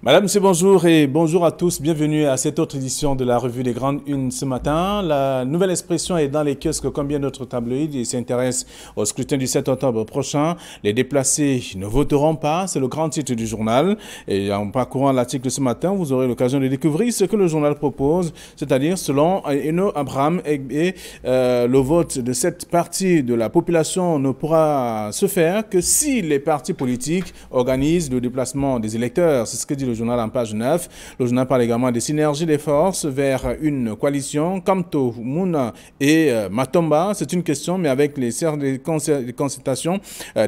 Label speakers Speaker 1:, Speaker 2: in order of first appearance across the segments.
Speaker 1: Madame, c'est bonjour et bonjour à tous. Bienvenue à cette autre édition de la revue des Grandes Unes ce matin. La Nouvelle Expression est dans les kiosques comme bien d'autres tabloïds et s'intéresse au scrutin du 7 octobre prochain. Les déplacés ne voteront pas, c'est le grand titre du journal. Et en parcourant l'article ce matin, vous aurez l'occasion de découvrir ce que le journal propose, c'est-à-dire selon Eno Abraham le vote de cette partie de la population ne pourra se faire que si les partis politiques organisent le déplacement des électeurs. C'est ce que dit le journal en page 9. Le journal parle également des synergies des forces vers une coalition. Kamto, Mouna et Matomba, c'est une question, mais avec les consultations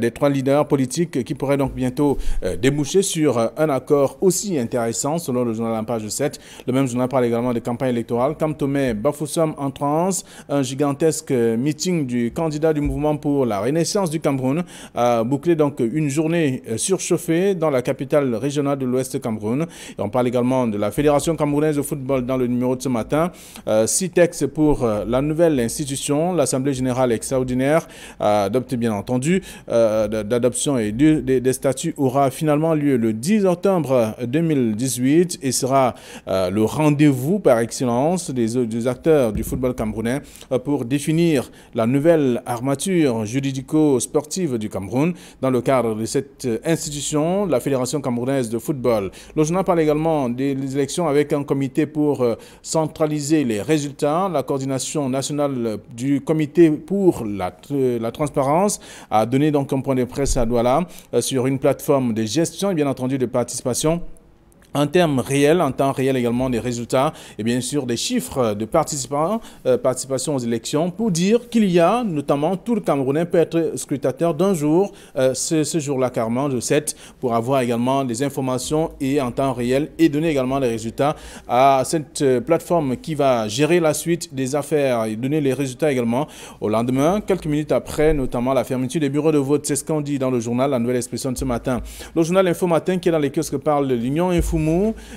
Speaker 1: des trois leaders politiques qui pourraient donc bientôt déboucher sur un accord aussi intéressant, selon le journal en page 7. Le même journal parle également des campagnes électorales. Kamtome Bafoussam en transe, un gigantesque meeting du candidat du mouvement pour la renaissance du Cameroun a bouclé donc une journée surchauffée dans la capitale régionale de l'Ouest Cameroun. Et on parle également de la Fédération camerounaise de football dans le numéro de ce matin. 6 textes pour la nouvelle institution, l'Assemblée générale extraordinaire, adoptée bien entendu, d'adoption et des statuts aura finalement lieu le 10 octobre 2018 et sera le rendez-vous par excellence des acteurs du football camerounais pour définir la nouvelle armature juridico-sportive du Cameroun dans le cadre de cette institution, la Fédération camerounaise de football. Le journal parle également des élections avec un comité pour centraliser les résultats. La coordination nationale du comité pour la transparence a donné donc un point de presse à Douala sur une plateforme de gestion et bien entendu de participation en termes réels, en temps réel également des résultats et bien sûr des chiffres de participation aux élections pour dire qu'il y a notamment tout le Camerounais peut être scrutateur d'un jour, ce jour-là carrément, de 7, pour avoir également des informations et en temps réel et donner également les résultats à cette plateforme qui va gérer la suite des affaires et donner les résultats également au lendemain, quelques minutes après, notamment la fermeture des bureaux de vote. C'est ce qu'on dit dans le journal La Nouvelle Expression de ce matin. Le journal Info Matin qui est dans les kiosques parle de l'Union Infoumou.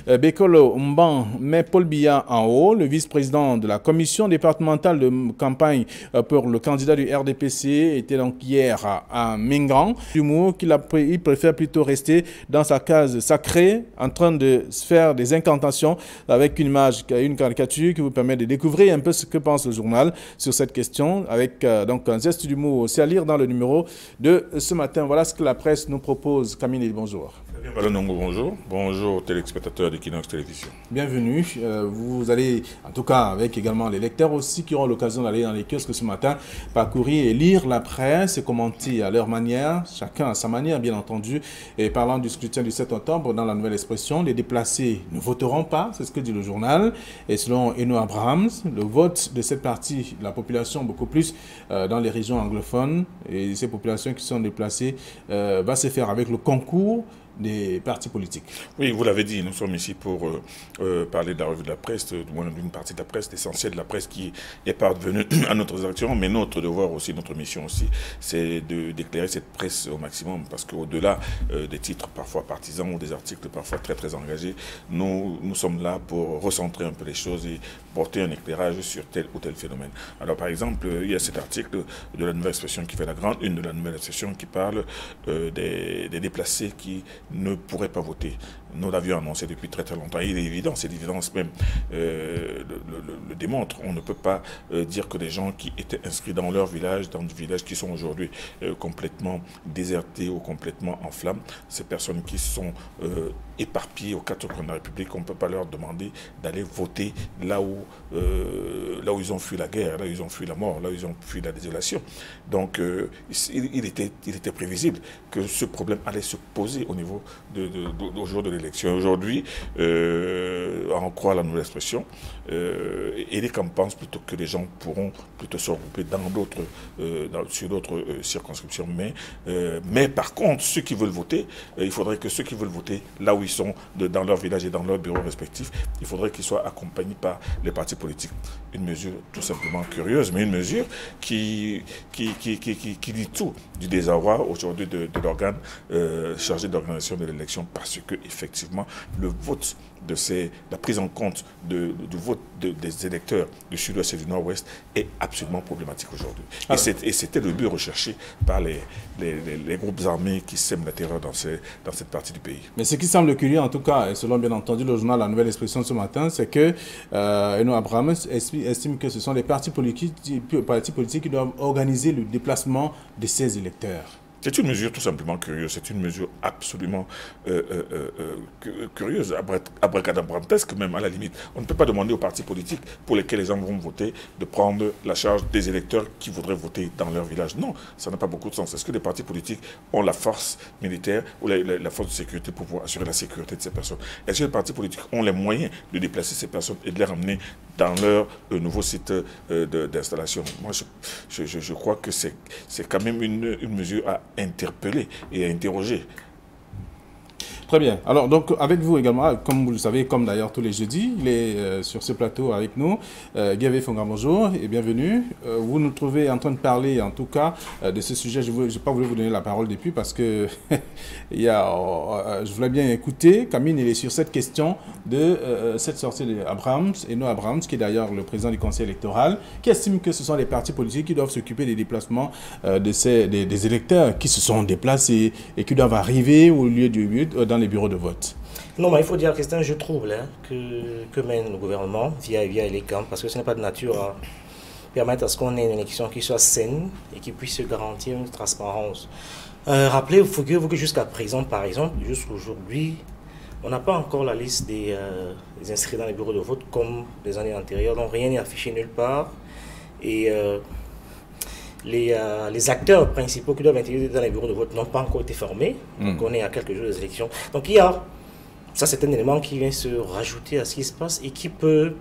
Speaker 1: Bekolo Mban met Paul Biya en haut, le vice-président de la commission départementale de campagne pour le candidat du RDPC était donc hier à Mingan. Il préfère plutôt rester dans sa case sacrée en train de se faire des incantations avec une image, une caricature qui vous permet de découvrir un peu ce que pense le journal sur cette question avec donc un geste d'humour aussi à lire dans le numéro de ce matin. Voilà ce que la presse nous propose. Camille, bonjour.
Speaker 2: Bonjour. Bonjour téléspectateurs d'Equinox Télévision.
Speaker 1: Bienvenue. Vous allez, en tout cas avec également les lecteurs aussi qui auront l'occasion d'aller dans les kiosques ce matin, parcourir et lire la presse et commenter à leur manière, chacun à sa manière bien entendu. Et parlant du scrutin du 7 octobre, dans la Nouvelle Expression, les déplacés ne voteront pas, c'est ce que dit le journal. Et selon Eno Abraham, le vote de cette partie de la population, beaucoup plus dans les régions anglophones, et ces populations qui sont déplacées, va se faire avec le concours des partis politiques.
Speaker 2: Oui, vous l'avez dit, nous sommes ici pour parler de la revue de la presse, d'une partie de la presse, l'essentiel de la presse qui est parvenue à notre action, mais notre devoir aussi, notre mission aussi, c'est d'éclairer cette presse au maximum, parce qu'au-delà des titres parfois partisans ou des articles parfois très très engagés, nous sommes là pour recentrer un peu les choses et porter un éclairage sur tel ou tel phénomène. Alors par exemple, il y a cet article de la Nouvelle Expression qui fait la grande une de la Nouvelle Expression qui parle des déplacés qui ne pourraient pas voter. Nous l'avions annoncé depuis très très longtemps. Il est évident, c'est l'évidence même le démontre. On ne peut pas dire que des gens qui étaient inscrits dans leur village, dans des villages qui sont aujourd'hui complètement désertés ou complètement en flammes, ces personnes qui sont éparpillées aux quatre coins de la République, on ne peut pas leur demander d'aller voter là où ils ont fui la guerre, là où ils ont fui la mort, là où ils ont fui la désolation. Donc il était prévisible que ce problème allait se poser au niveau au jour de l'élection. Aujourd'hui, on croit à la Nouvelle Expression, et les campagnes pensent plutôt que les gens pourront plutôt se regrouper sur d'autres circonscriptions. Mais par contre, ceux qui veulent voter, il faudrait que ceux qui veulent voter là où ils sont, dans leur village et dans leur bureau respectif, il faudrait qu'ils soient accompagnés par les partis politiques. Une mesure tout simplement curieuse, mais une mesure qui dit tout du désarroi aujourd'hui de l'organe chargé d'organisation de l'élection, parce que effectivement effectivement le vote la prise en compte du vote des électeurs du sud-ouest et du nord-ouest est absolument problématique aujourd'hui. Et c'était le but recherché par les groupes armés qui sèment la terreur dans cette partie du pays.
Speaker 1: Mais ce qui semble curieux, en tout cas, et selon bien entendu le journal La Nouvelle Expression ce matin, c'est que Eno Abraham estime que ce sont les partis politiques qui doivent organiser le déplacement de ces électeurs.
Speaker 2: C'est une mesure tout simplement curieuse, c'est une mesure absolument curieuse, abracadabrantesque même à la limite. On ne peut pas demander aux partis politiques pour lesquels les gens vont voter de prendre la charge des électeurs qui voudraient voter dans leur village. Non, ça n'a pas beaucoup de sens. Est-ce que les partis politiques ont la force militaire ou la force de sécurité pour pouvoir assurer la sécurité de ces personnes? Est-ce que les partis politiques ont les moyens de déplacer ces personnes et de les ramener dans leur nouveau site d'installation? Moi, je crois que c'est quand même une mesure à interpeller et à interroger.
Speaker 1: Très bien. Alors, donc, avec vous également, comme vous le savez, comme d'ailleurs tous les jeudis, il est sur ce plateau avec nous. Gavé Fonga, bonjour et bienvenue. Vous nous trouvez en train de parler, en tout cas, de ce sujet. Je n'ai pas voulu vous donner la parole depuis parce que je voulais bien écouter. Camille, il est sur cette question de cette sortie d'Abrahams, Eno Abrahams, qui est d'ailleurs le président du conseil électoral, qui estime que ce sont les partis politiques qui doivent s'occuper des déplacements des électeurs qui se sont déplacés et qui doivent arriver au lieu du but dans les bureaux de vote.
Speaker 3: Non, mais il faut dire que c'est un jeu trouble que mène le gouvernement via les camps, parce que ce n'est pas de nature à permettre à ce qu'on ait une élection qui soit saine et qui puisse garantir une transparence. Rappelez-vous que jusqu'à présent, par exemple, jusqu'aujourd'hui, on n'a pas encore la liste des inscrits dans les bureaux de vote comme les années antérieures, donc rien n'est affiché nulle part. Et les acteurs principaux qui doivent intervenir dans les bureaux de vote n'ont pas encore été formés. Donc on est à quelques jours des élections. Donc ça c'est un élément qui vient se rajouter à ce qui se passe et qui peut,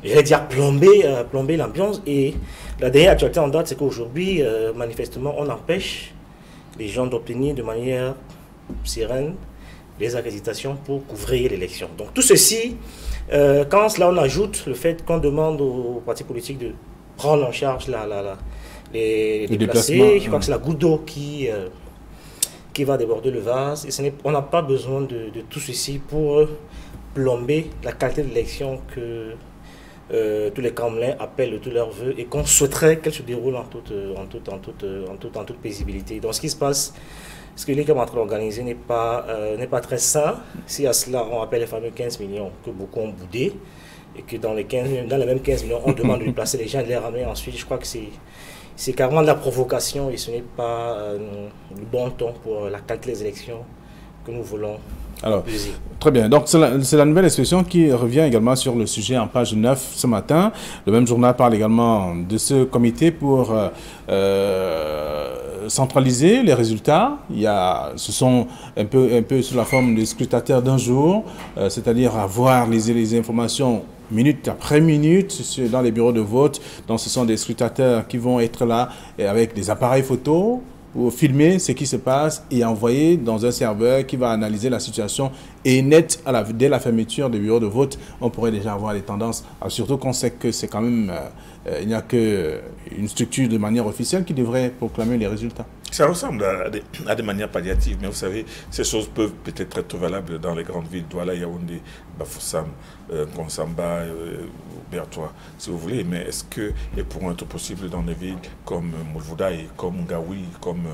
Speaker 3: j'allais dire, plomber l'ambiance. Et la dernière actualité en date, c'est qu'aujourd'hui, manifestement, on empêche les gens d'obtenir de manière sereine les accréditations pour couvrir l'élection. Donc tout ceci, quand cela on ajoute le fait qu'on demande aux partis politiques de prendre en charge les déplacés, je crois que c'est la goutte d'eau qui va déborder le vase. Et on n'a pas besoin de tout ceci pour plomber la qualité de l'élection que tous les Camerounais appellent de tous leurs voeux et qu'on souhaiterait qu'elle se déroule en toute paisibilité. Donc ce qui se passe, ce que l'État est en train d'organiser n'est pas très sain. Si à cela on appelle les fameux 15 millions que beaucoup ont boudé, et que dans les mêmes 15 millions, on demande de déplacer les gens et de les ramener ensuite, je crois que c'est carrément de la provocation et ce n'est pas le bon ton pour la qualité des élections que nous voulons.
Speaker 1: Alors, très bien. Donc, c'est la nouvelle expression qui revient également sur le sujet en page 9 ce matin. Le même journal parle également de ce comité pour centraliser les résultats. Ce sont un peu sous la forme de scrutateurs d'un jour, c'est-à-dire avoir les informations minute après minute dans les bureaux de vote. Donc, ce sont des scrutateurs qui vont être là avec des appareils photo pour filmer ce qui se passe et envoyer dans un serveur qui va analyser la situation. Et net, dès la fermeture des bureaux de vote, on pourrait déjà avoir les tendances. Alors, surtout qu'on sait que c'est quand même, il n'y a qu'une structure de manière officielle qui devrait proclamer les résultats.
Speaker 2: Ça ressemble à des manières palliatives, mais vous savez, ces choses peuvent peut-être être valables dans les grandes villes, Douala, Yaoundé, Bafoussam, Konsamba, Bertois, si vous voulez. Mais est-ce qu'il pourrait être possible dans des villes comme Moulvoudaï, comme Ngaoui, comme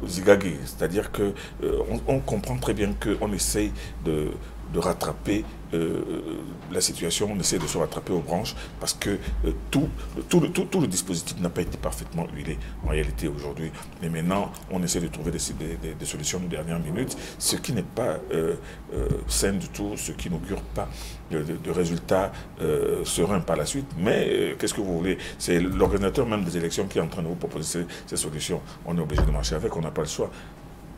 Speaker 2: Zigagé? C'est-à-dire qu'on comprend très bien qu'on essaye de rattraper la situation, on essaie de se rattraper aux branches parce que tout le dispositif n'a pas été parfaitement huilé en réalité aujourd'hui. Mais maintenant, on essaie de trouver des solutions de dernière minute, ce qui n'est pas sain du tout, ce qui n'augure pas de résultats sereins par la suite. Mais qu'est-ce que vous voulez? C'est l'organisateur même des élections qui est en train de vous proposer ces solutions. On est obligé de marcher avec, on n'a pas le choix.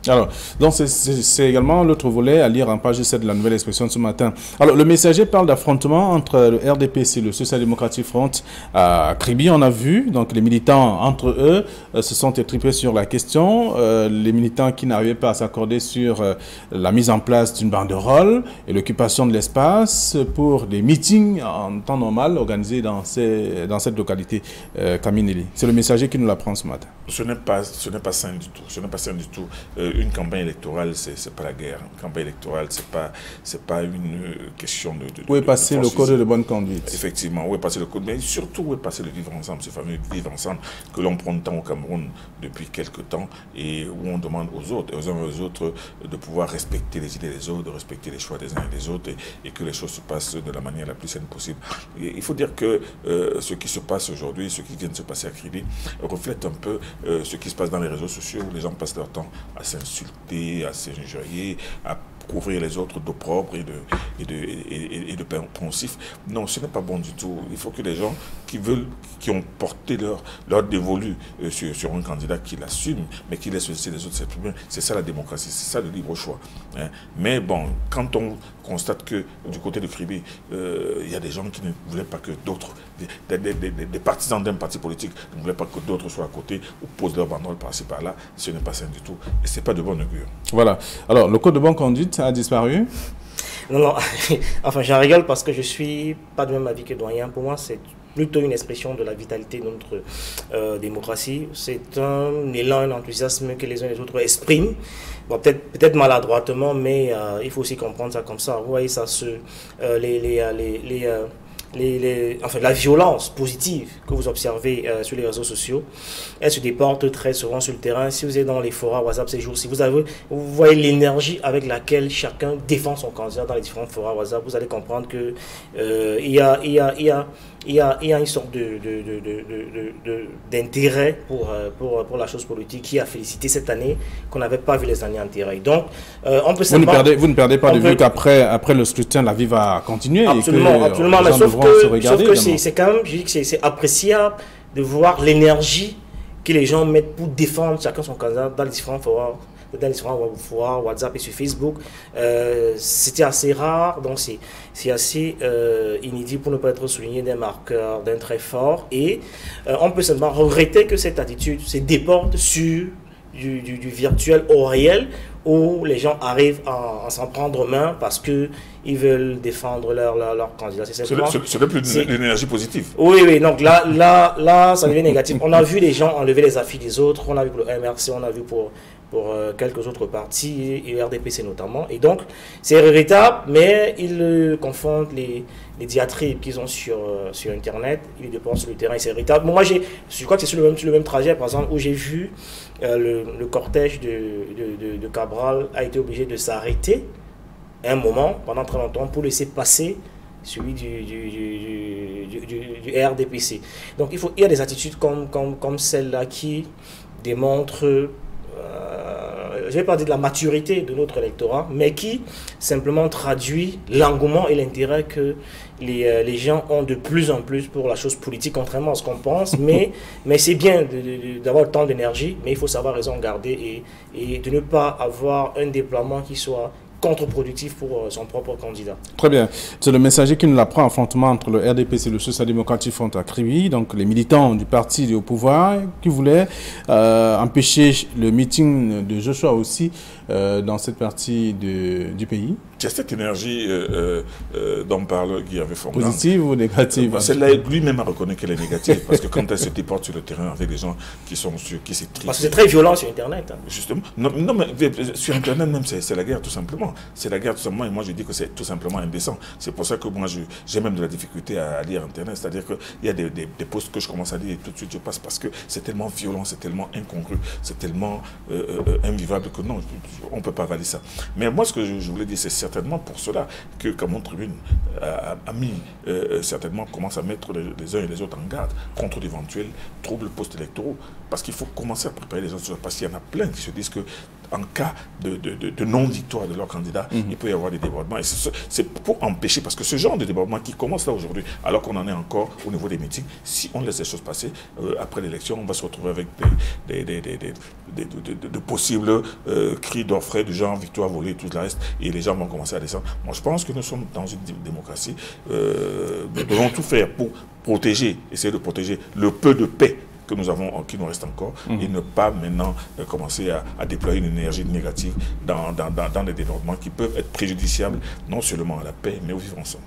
Speaker 1: Alors, donc c'est également l'autre volet à lire en page 7 de la nouvelle expression de ce matin. Alors, le messager parle d'affrontement entre le RDPC, le Social Democratic Front, à Kribi, on a vu. Donc, les militants, entre eux, se sont étripés sur la question. Les militants qui n'arrivaient pas à s'accorder sur la mise en place d'une banderole et l'occupation de l'espace pour des meetings en temps normal organisés dans cette localité, Kamineli. C'est le messager qui nous l'apprend ce matin.
Speaker 2: Ce n'est pas sain du tout. Ce n'est pas sain du tout. Une campagne électorale, c'est pas la guerre. Une campagne électorale, c'est pas une question de
Speaker 1: où est passé le code de bonne conduite?
Speaker 2: Effectivement, où est passé le code, mais surtout où est passé le vivre ensemble, ce fameux vivre ensemble que l'on prend tant au Cameroun depuis quelques temps et où on demande aux autres, aux uns et aux autres, de pouvoir respecter les idées des autres, de respecter les choix des uns et des autres et que les choses se passent de la manière la plus saine possible. Et il faut dire que ce qui se passe aujourd'hui, ce qui vient de se passer à Kribi, reflète un peu ce qui se passe dans les réseaux sociaux où les gens passent leur temps à s'insulter, à s'injurier, à couvrir les autres d'opprobre et de poncifs. Non, ce n'est pas bon du tout. Il faut que les gens qui ont porté leur dévolu sur un candidat qui l'assume, mais qui laisse aussi les autres s'exprimer. C'est ça la démocratie, c'est ça le libre choix. Hein. Mais bon, quand on constate que du côté de Kribi, il y a des gens qui ne voulaient pas que d'autres, des partisans d'un parti politique, ne voulaient pas que d'autres soient à côté ou posent leur banderole par-ci par-là, ce n'est pas sain du tout. Et ce n'est pas de bon augure.
Speaker 1: Voilà. Alors, le code de bonne conduite a disparu?
Speaker 3: Non, enfin j'en rigole parce que je suis pas de même avis que doyen. Pour moi, c'est plutôt une expression de la vitalité de notre démocratie. C'est un élan, un enthousiasme que les uns et les autres expriment. Bon, peut-être maladroitement, mais il faut aussi comprendre ça comme ça. Vous voyez, ça enfin, la violence positive que vous observez sur les réseaux sociaux, elle se déporte très souvent sur le terrain. Si vous êtes dans les forums WhatsApp ces jours-ci, vous voyez l'énergie avec laquelle chacun défend son candidat dans les différents forums WhatsApp. Vous allez comprendre que il y a une sorte d'intérêt pour la chose politique qui a félicité cette année qu'on n'avait pas vu les années antérieures. Donc, on peut
Speaker 1: vous ne perdez pas de vue qu'après le scrutin, la vie va continuer.
Speaker 3: Absolument, absolument. Mais sauf que c'est quand même, je dis que c'est appréciable de voir l'énergie que les gens mettent pour défendre chacun son candidat dans les différents forums. WhatsApp et sur Facebook. C'était assez rare, donc c'est assez inédit pour ne pas être souligné d'un marqueur, d'un trait fort. Et on peut seulement regretter que cette attitude se déporte sur du virtuel au réel, où les gens arrivent à s'en prendre main parce qu'ils veulent défendre leur candidat.
Speaker 2: Ce n'est plus l'énergie positive.
Speaker 3: Oui, donc là, ça devient négatif. On a vu les gens enlever les affiches des autres, on a vu pour le MRC, on a vu pour quelques autres partis, et RDPC notamment. Et donc, c'est regrettable, mais ils confondent les diatribes qu'ils ont sur Internet, ils les dépensent sur le terrain, et c'est regrettable. Moi, je crois que c'est sur le même trajet, par exemple, où j'ai vu le cortège de Cabral a été obligé de s'arrêter un moment, pendant très longtemps, pour laisser passer celui du RDPC. Donc, il y a des attitudes comme celle-là qui démontrent je ne vais pas dire de la maturité de notre électorat, mais qui simplement traduit l'engouement et l'intérêt que les gens ont de plus en plus pour la chose politique, contrairement à ce qu'on pense. Mais c'est bien d'avoir tant d'énergie, mais il faut savoir raison garder et de ne pas avoir un déploiement qui soit contre-productif pour son propre candidat.
Speaker 1: Très bien. C'est le messager qui nous l'apprend, affrontement entre le RDPC et le Social Democratic Front à Kribi, donc les militants du parti au pouvoir qui voulaient empêcher le meeting de Joshua aussi dans cette partie du pays.
Speaker 2: Il y a cette énergie dont parle Guy avait Fongan.
Speaker 1: Positive ou négative?
Speaker 2: Celle-là, lui-même a reconnu qu'elle est négative parce que quand elle se déporte sur le terrain avec des gens qui sont qui s'étristent.
Speaker 3: Parce que c'est très violent sur Internet. Hein.
Speaker 2: Justement. Non, mais sur Internet même, c'est la guerre tout simplement. C'est la guerre tout simplement et moi je dis que c'est tout simplement indécent. C'est pour ça que moi j'ai même de la difficulté à lire Internet. C'est-à-dire qu'il y a des posts que je commence à lire et tout de suite je passe parce que c'est tellement violent, c'est tellement incongru, c'est tellement invivable que non, on ne peut pas valider ça. Mais moi ce que je voulais dire, c'est certainement pour cela que Cameroun Tribune a mis, certainement commence à mettre les uns et les autres en garde contre d'éventuels troubles post-électoraux. Parce qu'il faut commencer à préparer les gens, parce qu'il y en a plein qui se disent que en cas de non-victoire de leur candidat, il peut y avoir des débordements. Et c'est pour empêcher, parce que ce genre de débordement qui commence là aujourd'hui, alors qu'on en est encore au niveau des meetings, si on laisse les choses passer, après l'élection, on va se retrouver avec de possibles cris d'orfraie du genre victoire volée, tout le reste, et les gens vont commencer à descendre. Moi, je pense que nous sommes dans une démocratie. Nous devons tout faire pour protéger, essayer de protéger le peu de paix que nous avons, qui nous reste encore, et ne pas maintenant commencer à déployer une énergie négative dans des développements qui peuvent être préjudiciables non seulement à la paix, mais au vivre ensemble.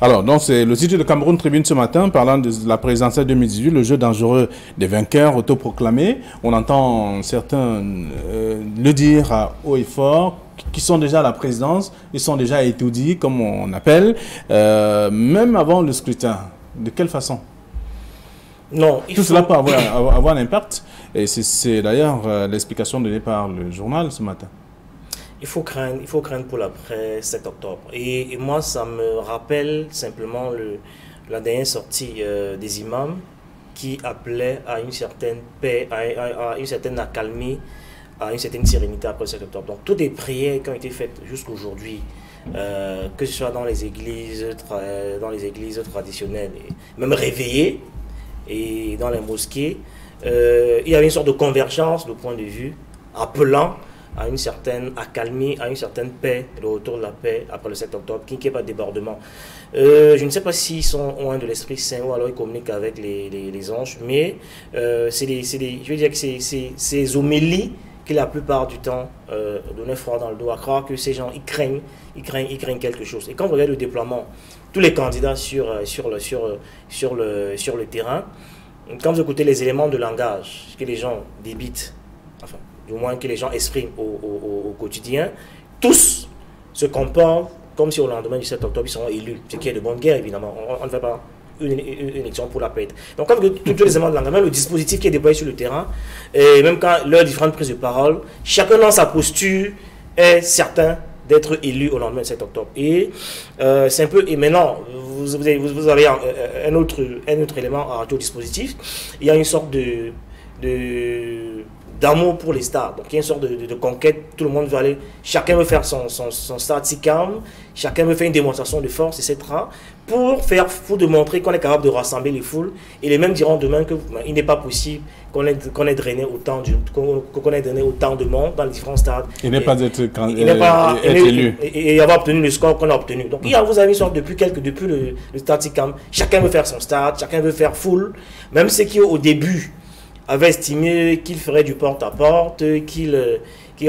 Speaker 1: Alors, donc, c'est le site de Cameroun Tribune ce matin, parlant de la présidentielle 2018, le jeu dangereux des vainqueurs autoproclamés. On entend certains le dire à haut et fort, qui sont déjà à la présidence, ils sont déjà étourdis, comme on appelle, même avant le scrutin. De quelle façon?
Speaker 3: Non,
Speaker 1: tout cela peut avoir un impact, et c'est d'ailleurs l'explication donnée par le journal ce matin.
Speaker 3: Il faut craindre pour l'après 7 octobre. Et moi, ça me rappelle simplement la dernière sortie des imams qui appelaient à une certaine paix, à une certaine accalmie, à une certaine sérénité après le 7 octobre. Donc, toutes les prières qui ont été faites jusqu'aujourd'hui, que ce soit dans les églises traditionnelles, et même réveillées, et dans les mosquées, il y avait une sorte de convergence de point de vue appelant à une certaine accalmie, à une certaine paix, le retour de la paix après le 7 octobre, qui n'y ait pas de débordement. Je ne sais pas s'ils ont un de l'Esprit Saint ou alors ils communiquent avec les anges, mais je veux dire que c'est ces homélies qui la plupart du temps donnaient froid dans le dos, à croire que ces gens, ils craignent quelque chose. Et quand vous regardez le déploiement, tous les candidats sur le terrain, quand vous écoutez les éléments de langage que les gens débitent, enfin, du moins que les gens expriment au quotidien, tous se comportent comme si au lendemain du 7 octobre, ils seront élus. Ce qui est de bonne guerre, évidemment. On ne fait pas une élection pour la paix. Donc, quand vous regardez tous les éléments de langage, même le dispositif qui est déployé sur le terrain, et même quand leurs différentes prises de parole, chacun dans sa posture est certain d'être élu au lendemain du 7 octobre. Et c'est un peu... Et maintenant, vous avez un autre élément à rajouter au dispositif. Il y a une sorte d'amour pour les stars. Donc il y a une sorte de conquête, tout le monde veut aller, chacun veut faire son stade si calme, chacun veut faire une démonstration de force, etc. pour démontrer qu'on est capable de rassembler les foules. Et les mêmes diront demain qu'il n'est pas possible qu'on ait drainé autant de monde dans les différents stades.
Speaker 1: Il n'est pas être élu.
Speaker 3: Et avoir obtenu le score qu'on a obtenu. Donc vous avez une sorte, depuis le stade si calme, chacun veut faire son stade, chacun veut faire foule, même ceux qui au début avait estimé qu'il ferait du porte-à-porte, qu'il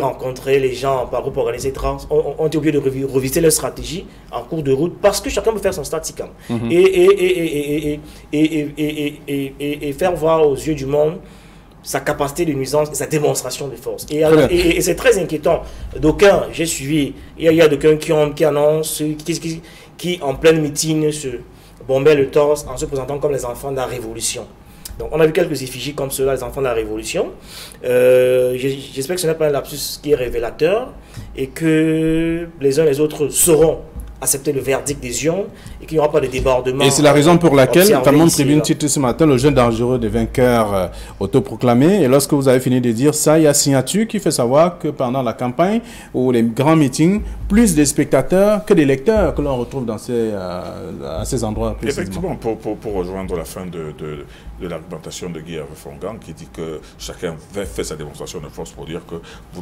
Speaker 3: rencontrait les gens par groupe organisé trans, ont été obligés de revisiter leur stratégie en cours de route parce que chacun veut faire son staticam. Et faire voir aux yeux du monde sa capacité de nuisance et sa démonstration de force. Et c'est très inquiétant. D'aucuns, j'ai suivi, il y a d'aucuns qui annoncent, qui en pleine meeting se bombaient le torse en se présentant comme les enfants de la Révolution. Donc, on a vu quelques effigies comme cela, les enfants de la Révolution. J'espère que ce n'est pas un lapsus qui est révélateur et que les uns et les autres sauront accepter le verdict des urnes et qu'il n'y aura pas de débordement.
Speaker 1: Et c'est la raison pour laquelle Cameroun Tribune titre ce matin le jeu dangereux des vainqueurs autoproclamés. Et lorsque vous avez fini de dire ça, il y a Signature qui fait savoir que pendant la campagne ou les grands meetings, plus de spectateurs que d'électeurs que l'on retrouve dans à ces endroits.
Speaker 2: Effectivement, pour rejoindre la fin de l'argumentation de Guy Fongang qui dit que chacun fait sa démonstration de force pour dire que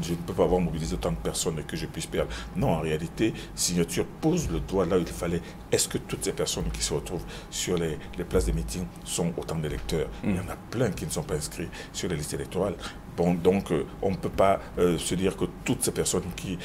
Speaker 2: je ne peux pas avoir mobilisé autant de personnes et que je puisse perdre. Non, en réalité, Signature pose le doigt là où il fallait. Est-ce que toutes ces personnes qui se retrouvent sur les places des meetings sont autant d'électeurs? Il y en a plein qui ne sont pas inscrits sur les listes électorales. Bon, donc, on ne peut pas se dire que toutes ces personnes qui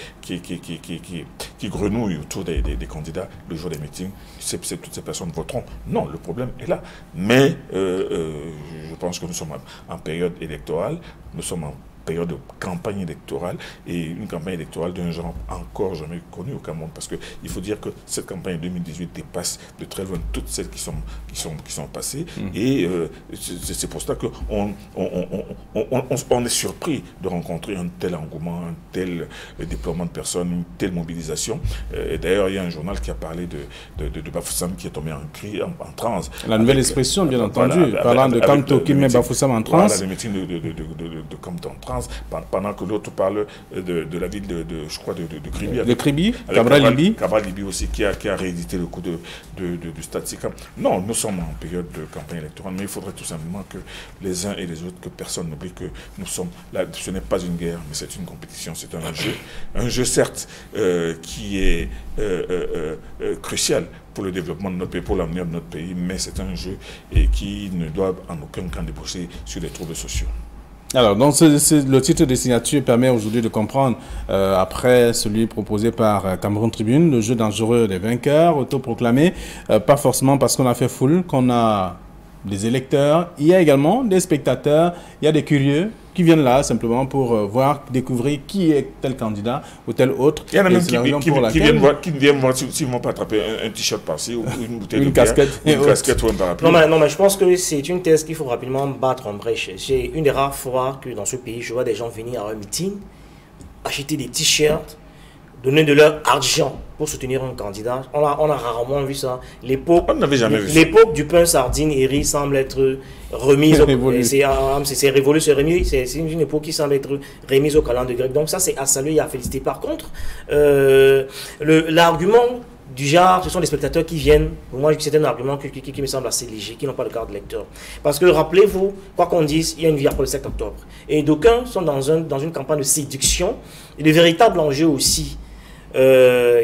Speaker 2: grenouillent autour des candidats le jour des meetings, toutes ces personnes voteront. Non, le problème est là. Mais je pense que nous sommes en période électorale, nous sommes en période de campagne électorale et une campagne électorale d'un genre encore jamais connu au Cameroun, parce qu'il faut dire que cette campagne 2018 dépasse de très loin toutes celles qui sont passées et c'est pour ça qu'on est surpris de rencontrer un tel engouement, un tel déploiement de personnes, une telle mobilisation. Et d'ailleurs, il y a un journal qui a parlé de Bafoussam qui est tombé en transe.
Speaker 1: La nouvelle expression, bien entendu, parlant de Kamto qui met Bafoussam en transe.
Speaker 2: Voilà, le meeting de Kamto en transe, pendant que l'autre parle de la ville je crois, de Kribi.
Speaker 1: De Kribi, Cabral
Speaker 2: Libi aussi, qui a réédité le coup du Stade Sikam. Non, nous sommes en période de campagne électorale, mais il faudrait tout simplement que les uns et les autres, que personne n'oublie que nous sommes là. Ce n'est pas une guerre, mais c'est une compétition, c'est un jeu. Un jeu, certes, qui est crucial pour le développement de notre pays, pour l'avenir de notre pays, mais c'est un jeu qui ne doit en aucun cas déboucher sur les troubles sociaux.
Speaker 1: Alors, donc, le titre de signature permet aujourd'hui de comprendre, après celui proposé par Cameroun Tribune, le jeu dangereux des vainqueurs, autoproclamé, pas forcément parce qu'on a fait foule, qu'on a des électeurs, il y a également des spectateurs, il y a des curieux qui viennent là simplement pour voir, découvrir qui est tel candidat ou tel autre.
Speaker 2: Il y en a même qui viennent voir s'ils ne vont pas attraper un t-shirt par-ci ou une bouteille de bière, une casquette ou un parapluie.
Speaker 3: Non, mais je pense que c'est une thèse qu'il faut rapidement battre en brèche. C'est une des rares fois que dans ce pays, je vois des gens venir à un meeting, acheter des t-shirts, donner de leur argent pour soutenir un candidat. On a rarement vu ça.
Speaker 2: On n'avait jamais vu ça.
Speaker 3: L'époque du pain, sardine et riz semble être remise. C'est révolu, c'est remis. C'est une époque qui semble être remise au calendrier grec. Donc ça, c'est à saluer et à féliciter. Par contre, l'argument du genre, ce sont des spectateurs qui viennent. Pour moi, c'est un argument qui me semble assez léger, qui n'ont pas le carte de lecteur. Parce que rappelez-vous, quoi qu'on dise, il y a une vie après le 7 octobre. Et d'aucuns sont dans une campagne de séduction. Et le véritable enjeu aussi,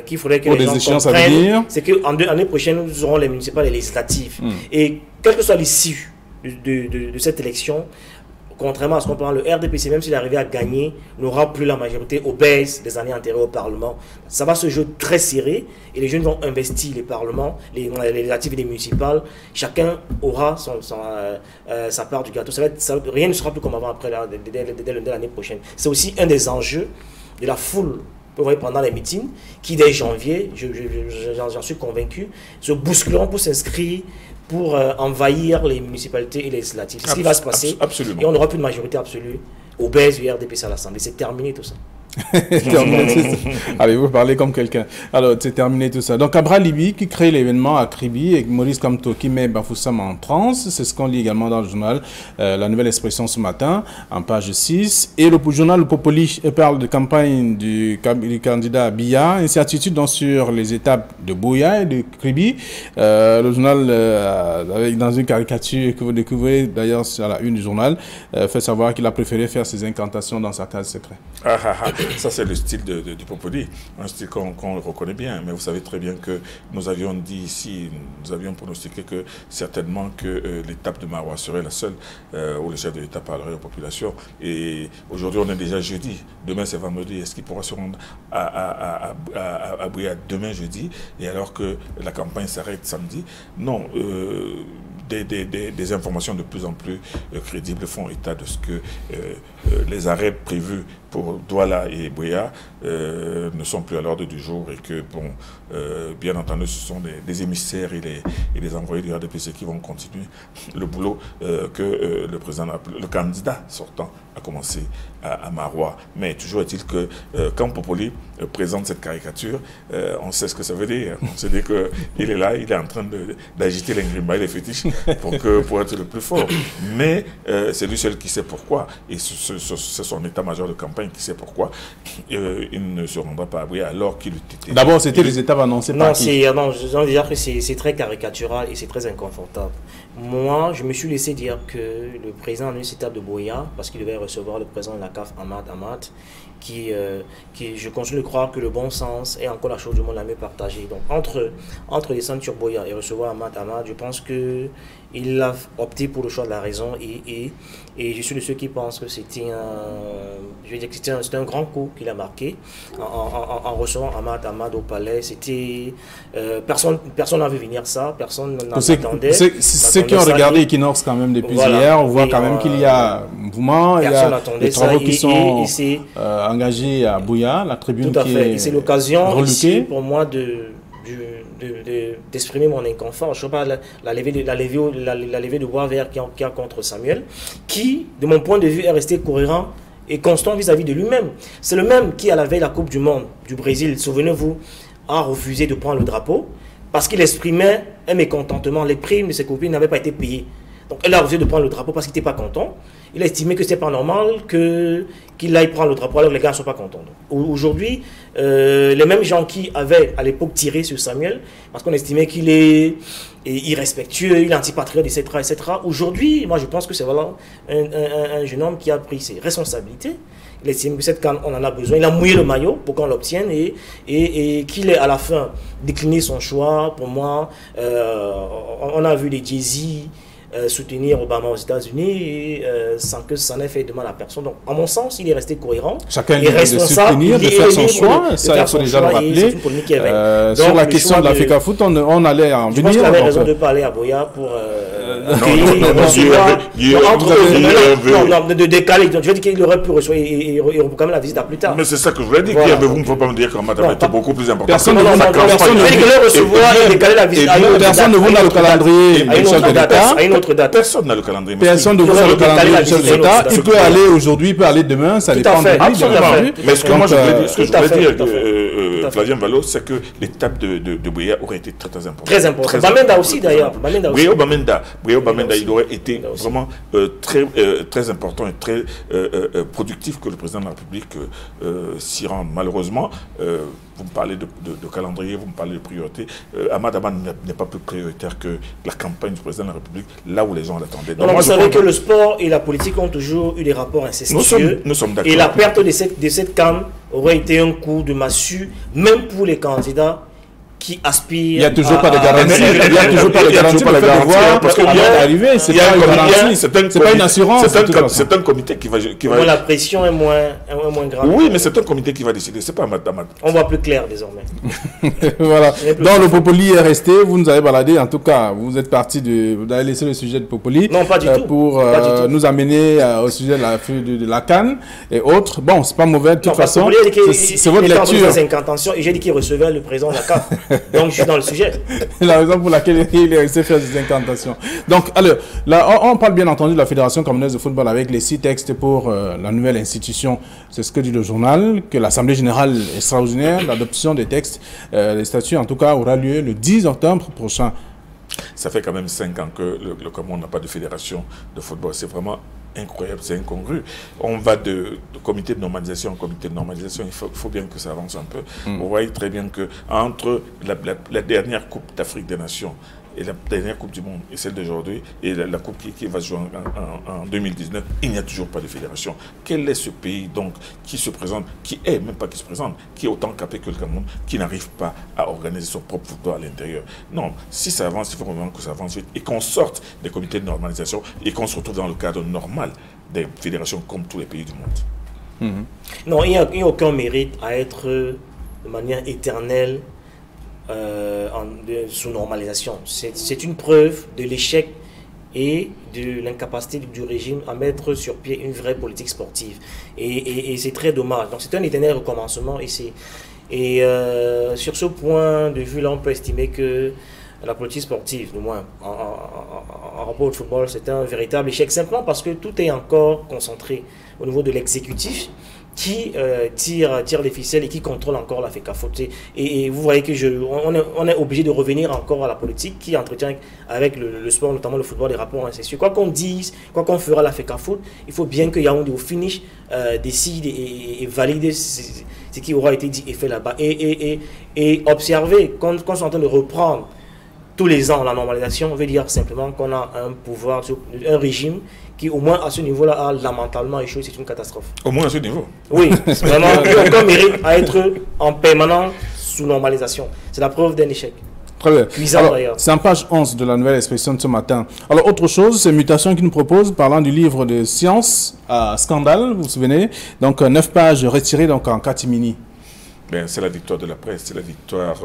Speaker 3: qu'il faudrait que les gens comprennent, c'est qu'en l'année prochaine, nous aurons les municipales et les législatives. Et quelle que soit l'issue de cette élection, contrairement à ce qu'on parle, le RDPC, même s'il arrivait à gagner, n'aura plus la majorité obèse des années antérieures au Parlement. Ça va se jouer très serré et les jeunes vont investir les parlements, les législatives et les municipales. Chacun aura sa part du gâteau. Rien ne sera plus comme avant après dès l'année prochaine. C'est aussi un des enjeux de la foule. Vous voyez, pendant les meetings, qui dès janvier, j'en suis convaincu, se bousculeront pour s'inscrire, pour envahir les municipalités et les législatives. C'est ce qui va se passer.
Speaker 2: Absolument.
Speaker 3: Et on n'aura plus de majorité absolue obèse du RDPC à l'Assemblée. C'est terminé tout ça.
Speaker 1: Allez, vous parlez comme quelqu'un. Alors, c'est terminé tout ça. Donc, Abra Libi qui crée l'événement à Kribi et Maurice Kamto qui met Bafoussam en transe. C'est ce qu'on lit également dans le journal La Nouvelle Expression ce matin, en page 6. Et le journal Le Popoli parle de campagne du candidat Biya. Incertitude donc sur les étapes de Bouya et de Kribi. Le journal, dans une caricature que vous découvrez d'ailleurs sur la une du journal, fait savoir qu'il a préféré faire ses incantations dans sa case secrète.
Speaker 2: Ça, c'est le style du Popoli, un style qu'on reconnaît bien. Mais vous savez très bien que nous avions dit ici, nous avions pronostiqué que certainement que l'étape de Maroua serait la seule où le chef de l'État parlerait aux populations. Et aujourd'hui, on est déjà jeudi. Demain, c'est vendredi. Est-ce qu'il pourra se rendre à Bouya demain, jeudi, et alors que la campagne s'arrête samedi? Non. Des informations de plus en plus crédibles font état de ce que les arrêts prévus pour Douala et Bouya ne sont plus à l'ordre du jour et que, bon, bien entendu, ce sont des émissaires et les envoyés du RDPC qui vont continuer le boulot que le candidat sortant a commencé à Maroua. Mais toujours est-il que quand Popoli présente cette caricature, on sait ce que ça veut dire. On sait dire qu'il est là, il est en train d'agiter les grimba et les fétiches pour être le plus fort. Mais c'est lui seul qui sait pourquoi. Et c'est son état-major de campagne qui sait pourquoi il ne se rendra pas à Bouya alors qu'il était...
Speaker 1: D'abord, c'était les étapes annoncées par qui?
Speaker 3: Non, je veux dire que c'est très caricatural et c'est très inconfortable. Moi, je me suis laissé dire que le président a une étape de Bouya parce qu'il devait recevoir le président de la CAF, Ahmad, qui je continue de croire que le bon sens est encore la chose du monde la mieux partagée. Donc, entre descendre sur Bouya et recevoir Ahmad, je pense qu'il a opté pour le choix de la raison et je suis de ceux qui pensent que c'était un grand coup qu'il a marqué en recevant Ahmad au palais. C'était personne n'a vu venir ça, personne n'en attendait.
Speaker 1: Ceux qui ont regardé Equinox quand même depuis hier, on voit quand même qu'il y a un mouvement, il y a des travaux qui sont engagés à Bouya, la tribune qui est
Speaker 3: c'est l'occasion ici pour moi d'exprimer mon inconfort. Je ne sais pas la levée de bois vert qu'il y a contre Samuel, qui, de mon point de vue, est resté cohérent et constant vis-à-vis de lui-même. C'est le même qui, à la veille de la Coupe du Monde du Brésil, souvenez-vous, a refusé de prendre le drapeau parce qu'il exprimait un mécontentement. Les primes de ses copines n'avaient pas été payées. Donc, elle a refusé de prendre le drapeau parce qu'il n'était pas content. Il a estimé que ce n'était pas normal qu'il aille prendre le drapeau alors que les gars ne sont pas contents. Aujourd'hui, les mêmes gens qui avaient à l'époque tiré sur Samuel, parce qu'on estimait qu'il est irrespectueux, il est antipatriote, etc. Aujourd'hui, moi je pense que c'est voilà un jeune homme qui a pris ses responsabilités. Il estime que cette canne, on en a besoin. Il a mouillé le maillot pour qu'on l'obtienne et qu'il ait à la fin décliné son choix. Pour moi, on a vu les Jay-Z, soutenir Obama aux États-Unis sans que ça n'ait fait de mal à personne. Donc, à mon sens, il est resté cohérent.
Speaker 1: Chacun est libre de soutenir, de faire son choix. Ça, il faut déjà le rappeler. Sur la question de l'Africa Foot, on allait en venir.
Speaker 3: Je pense qu'il avait raison de parler à Boya pour de décaler. Je veux dire qu'il aurait pu recevoir et quand même la visite à plus tard.
Speaker 2: Mais c'est ça que je voulais dire. Vous ne faut pas me dire qu'Amad était beaucoup plus important.
Speaker 1: Personne ne vous n'a le calendrier du chef de l'État.
Speaker 3: À une autre date.
Speaker 2: Personne n'a le calendrier.
Speaker 1: Personne ne vous a le calendrier du chef de l'État. Il peut aller aujourd'hui, il peut aller demain, ça dépend de lui.
Speaker 2: Mais ce que moi je voulais dire, Flavien Valo, c'est que l'étape de Boya aurait été très importante.
Speaker 3: Très importante. Bamenda aussi d'ailleurs.
Speaker 2: Brio Bamenda, il aurait été vraiment très important et très productif que le président de la République s'y rende. Malheureusement, vous me parlez de calendrier, vous me parlez de priorité. Amad Abba n'est pas plus prioritaire que la campagne du président de la République, là où les gens l'attendaient.
Speaker 3: Donc, vous savez que le sport et la politique ont toujours eu des rapports incestueux.
Speaker 2: Nous sommes d'accord.
Speaker 3: Et la perte de cette CAN aurait été un coup de massue, même pour les candidats qui aspirent.
Speaker 1: Il n'y a toujours pas de garantie. Il n'y a toujours pas de garantie pour voir parce qu'il est arrivé. C'est pas une garantie. C'est pas une assurance.
Speaker 2: C'est un comité qui va.
Speaker 3: La pression est moins grave.
Speaker 2: Oui, mais c'est un comité qui va décider. C'est pas Amad.
Speaker 3: On voit plus clair désormais.
Speaker 1: Voilà. Donc le Popoli est resté. Vous nous avez baladé. En tout cas, vous êtes parti vous avez laissé le sujet de Popoli.
Speaker 3: Non, pas du tout.
Speaker 1: Pour nous amener au sujet de la CAN et autres. Bon, c'est pas mauvais de toute façon. C'est votre lecture.
Speaker 3: Et j'ai dit qu'il recevait le président de la CAN. Donc, je suis dans le sujet.
Speaker 1: La raison pour laquelle il est resté faire des incantations. Donc, alors, là, on parle bien entendu de la Fédération camerounaise de football avec les 6 textes pour la nouvelle institution. C'est ce que dit le journal, que l'Assemblée générale extraordinaire, l'adoption des textes, les statuts en tout cas, aura lieu le 10 octobre prochain.
Speaker 2: Ça fait quand même 5 ans que le Cameroun n'a pas de fédération de football. C'est vraiment incroyable, c'est incongru. On va de comité de normalisation en comité de normalisation. Il faut bien que ça avance un peu. Vous voyez très bien que entre la dernière Coupe d'Afrique des Nations et la dernière Coupe du Monde et celle d'aujourd'hui et la Coupe qui va se jouer en 2019, il n'y a toujours pas de fédération. Quel est ce pays donc qui se présente, qui est autant capé que le Cameroun, qui n'arrive pas à organiser son propre football à l'intérieur? Non, si ça avance, il faut vraiment que ça avance vite et qu'on sorte des comités de normalisation et qu'on se retrouve dans le cadre normal des fédérations comme tous les pays du monde.
Speaker 3: Non, il n'y a aucun mérite à être de manière éternelle sous normalisation. C'est une preuve de l'échec et de l'incapacité du régime à mettre sur pied une vraie politique sportive. Et c'est très dommage. Donc c'est un éternel recommencement ici. Et sur ce point de vue-là, on peut estimer que la politique sportive, du moins en rapport au football, c'est un véritable échec, simplement parce que tout est encore concentré au niveau de l'exécutif qui tire les ficelles et qui contrôle encore la FECAFOOT. Et vous voyez que on est obligé de revenir encore à la politique qui entretient avec le sport, notamment le football, des rapports incestueux. Quoi qu'on dise, quoi qu'on fera à la FECAFOOT, il faut bien que Yaoundé au finish décide et valide ce qui aura été dit et fait là-bas. Et observer, quand on est en train de reprendre tous les ans la normalisation, veut dire simplement qu'on a un pouvoir, un régime qui au moins à ce niveau-là a lamentalement échoué. C'est une catastrophe.
Speaker 2: Au moins à ce niveau?
Speaker 3: Oui, c'est vraiment aucun mérite à être en permanent sous normalisation. C'est la preuve d'un échec.
Speaker 1: Très bien. C'est en page 11 de la nouvelle expression de ce matin. Alors, autre chose, c'est Mutation qui nous propose, parlant du livre de science à scandale, vous vous souvenez. Donc, 9 pages retirées donc, en catimini.
Speaker 2: C'est la victoire de la presse, c'est la victoire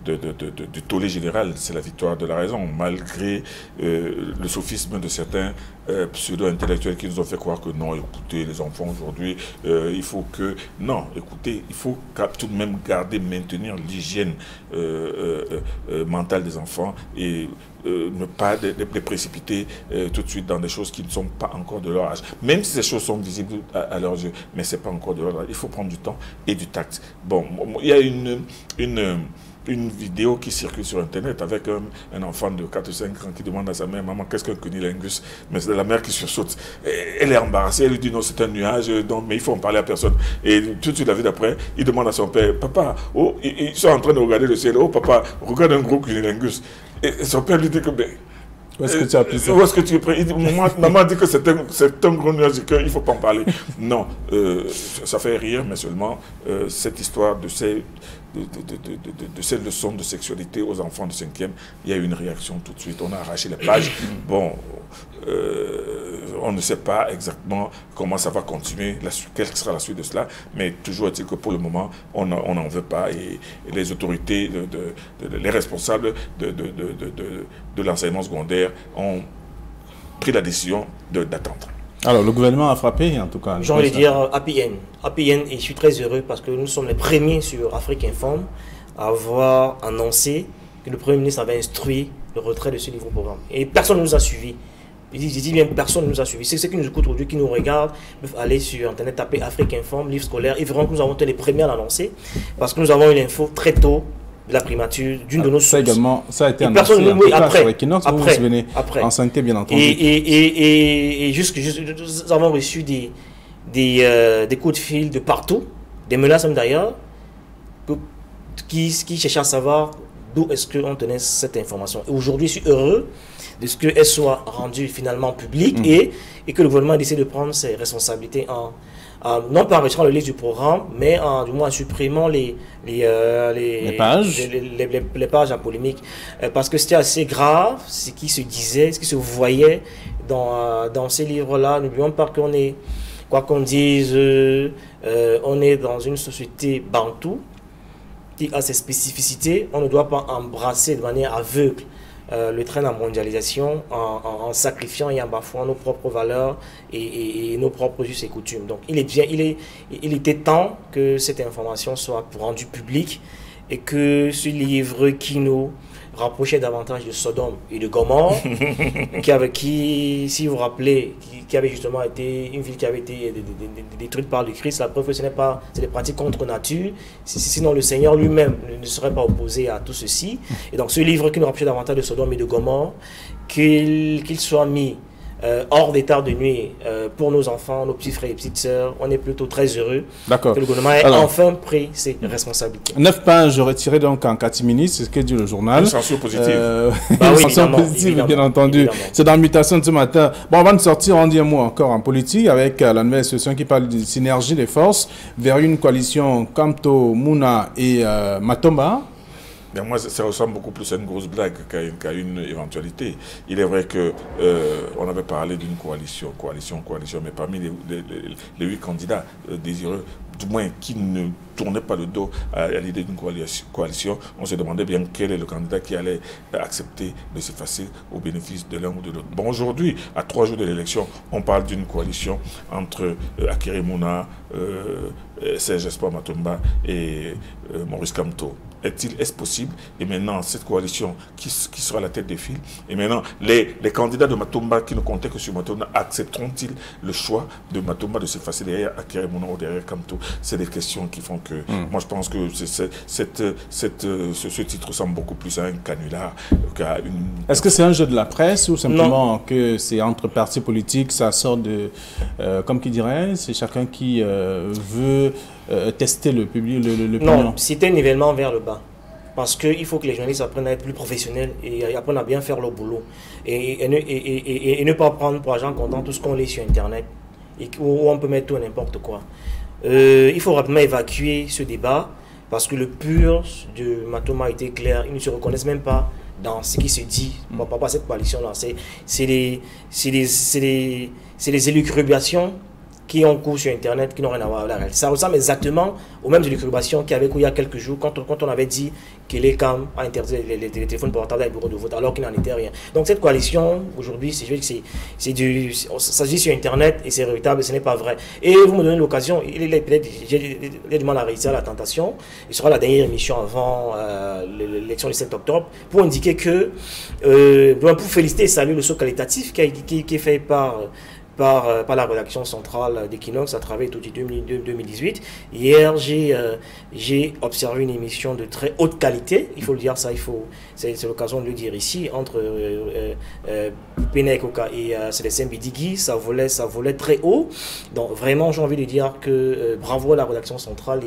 Speaker 2: du tollé général, c'est la victoire de la raison, malgré le sophisme de certains pseudo-intellectuels qui nous ont fait croire que non, écoutez, les enfants aujourd'hui, il faut que... Non, écoutez, il faut tout de même maintenir l'hygiène mentale des enfants et ne pas les précipiter tout de suite dans des choses qui ne sont pas encore de leur âge. Même si ces choses sont visibles à leurs yeux, mais ce n'est pas encore de leur âge. Il faut prendre du temps et du tact. Bon, il y a une vidéo qui circule sur Internet avec un enfant de 4 ou 5 ans qui demande à sa mère, maman, qu'est-ce qu'un cunilingus? Mais c'est la mère qui sursaute. Elle est embarrassée, elle lui dit non, c'est un nuage, donc, mais il faut en parler à personne. Et tout de suite, la vie d'après, il demande à son père, papa, oh, ils sont en train de regarder le ciel, oh papa, regarde un gros cunilingus. Et son père lui dit que,
Speaker 1: Où est-ce que tu as appris ça?
Speaker 2: Où est-ce que tu es prêt? Maman dit que c'est un gros nuage et qu'il ne faut pas en parler. Non, ça fait rire, mais seulement cette histoire de ces leçons de sexualité aux enfants de 5e, il y a eu une réaction tout de suite. On a arraché les pages. Bon, on ne sait pas exactement comment ça va continuer, quelle sera la suite de cela, mais toujours est-il que pour le moment, on n'en veut pas et les autorités, les responsables de l'enseignement secondaire ont pris la décision d'attendre.
Speaker 1: Alors, le gouvernement a frappé, en tout cas.
Speaker 3: J'ai envie de dire APN. APN, et je suis très heureux parce que nous sommes les premiers sur Afrique Informe à avoir annoncé que le Premier ministre avait instruit le retrait de ce livre-programme. Et personne ne nous a suivis. Je dis bien, personne ne nous a suivis. C'est ceux qui nous écoutent aujourd'hui, qui nous regardent, peuvent aller sur Internet, taper Afrique Informe, livre scolaire, et verront que nous avons été les premiers à l'annoncer parce que nous avons eu l'info très tôt de la primature d'une de nos sources.
Speaker 1: Ça a été annoncé
Speaker 3: après,
Speaker 1: sur Equinox, vous vous souvenez, en santé, bien entendu.
Speaker 3: Et nous avons reçu des coups de fil de partout, des menaces même d'ailleurs, qui cherchaient à savoir d'où est-ce qu'on tenait cette information. Et aujourd'hui, je suis heureux de ce qu'elle soit rendue finalement publique et que le gouvernement décide de prendre ses responsabilités non pas en retirant le livre du programme, mais du moins en supprimant les pages en polémique. Parce que c'était assez grave ce qui se disait, ce qui se voyait dans ces livres-là. N'oublions pas qu'on est, quoi qu'on dise, on est dans une société bantou qui a ses spécificités. On ne doit pas embrasser de manière aveugle le train de la mondialisation en sacrifiant et en bafouant nos propres valeurs et nos propres us et coutumes. Donc il était temps que cette information soit rendue publique et que ce livre qui nous rapprochait davantage de Sodome et de Gomorrhe, qui, si vous vous rappelez, qui avait justement été une ville qui avait été détruite par le Christ. La preuve que ce n'est pas, c'est des pratiques contre nature. Sinon, le Seigneur lui-même ne serait pas opposé à tout ceci. Et donc, ce livre qui nous rapprochait davantage de Sodome et de Gomorrhe, qu'il soit mis hors d'état de nuit pour nos enfants, nos petits frères et petites sœurs, on est plutôt très heureux que le gouvernement ait enfin pris ses responsabilités.
Speaker 1: 9 pages retirées donc en catimini, c'est ce que dit le journal.
Speaker 2: Une censure positive.
Speaker 1: Une censure positive, bien entendu. C'est dans Mutation de ce matin. Bon, avant de sortir, on dit un mot encore en politique avec la nouvelle association qui parle de synergie des forces vers une coalition Kamto, Mouna et Matomba.
Speaker 2: Mais moi, ça ressemble beaucoup plus à une grosse blague qu'à une éventualité. Il est vrai que on avait parlé d'une coalition, mais parmi les 8 candidats désireux, du moins qui ne tournaient pas le dos à l'idée d'une coalition, on se demandait bien quel est le candidat qui allait accepter de s'effacer au bénéfice de l'un ou de l'autre. Bon, aujourd'hui, à 3 jours de l'élection, on parle d'une coalition entre Akere Mouna, Serge Espoir Matomba et Maurice Kamto. Est-ce possible? Et maintenant, cette coalition qui sera à la tête des fils, et maintenant, les candidats de Matomba qui ne comptaient que sur Matomba, accepteront-ils le choix de Matomba de s'effacer derrière Akere Mouna ou derrière Kamto? C'est des questions qui font que, moi je pense que ce titre ressemble beaucoup plus à un canular qu'à une...
Speaker 1: Est-ce que c'est un jeu de la presse ou simplement que c'est entre partis politiques, ça sort de... comme qui dirait, c'est chacun qui veut... tester le public,
Speaker 3: Non, c'est un nivellement vers le bas. Parce qu'il faut que les journalistes apprennent à être plus professionnels et apprennent à bien faire leur boulot. Et ne pas prendre pour argent comptant tout ce qu'on lit sur Internet, où on peut mettre tout et n'importe quoi. Il faut rapidement évacuer ce débat, parce que le pur de Matoma a été clair. Ils ne se reconnaissent même pas dans ce qui se dit par rapport à cette coalition-là. C'est des élucubrations qui ont cours sur Internet, qui n'ont rien à voir avec la réalité. Ça ressemble exactement aux mêmes élucubrations qu'il y avait il y a quelques jours, quand on avait dit que les CAM a interdit les téléphones portables dans les bureaux de vote, alors qu'il n'en était rien. Donc cette coalition, aujourd'hui, ça se dit sur Internet et c'est véritable, ce n'est pas vrai. Et vous me donnez l'occasion, j'ai demandé à réussir à la tentation, il sera la dernière émission avant l'élection du 7 octobre, pour indiquer que, pour féliciter et saluer le saut qualitatif qui est fait par par la rédaction centrale d'Equinox à travers tout 2018. Hier, j'ai observé une émission de très haute qualité, il faut le dire, ça, c'est l'occasion de le dire ici, entre Pene Koka et Célestin Bidigui, ça volait très haut. Donc vraiment, j'ai envie de dire que bravo à la rédaction centrale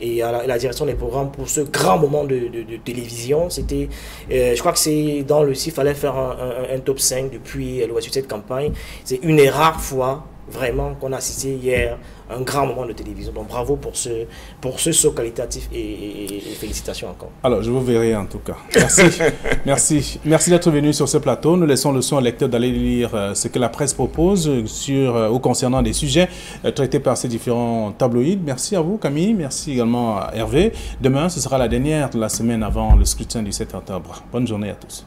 Speaker 3: et à la direction des programmes pour ce grand moment de télévision. C'était, je crois que c'est dans le s'il fallait faire un top 5 depuis l'ouverture de cette campagne. C'est une des rares fois vraiment qu'on a assisté hier un grand moment de télévision. Donc bravo pour ce saut qualitatif et félicitations encore. Alors
Speaker 1: je vous verrai en tout cas. Merci. Merci d'être venu sur ce plateau. Nous laissons le soin au lecteur d'aller lire ce que la presse propose ou concernant des sujets traités par ces différents tabloïds. Merci à vous Camille, merci également à Hervé. Demain ce sera la dernière de la semaine avant le scrutin du 7 octobre. Bonne journée à tous.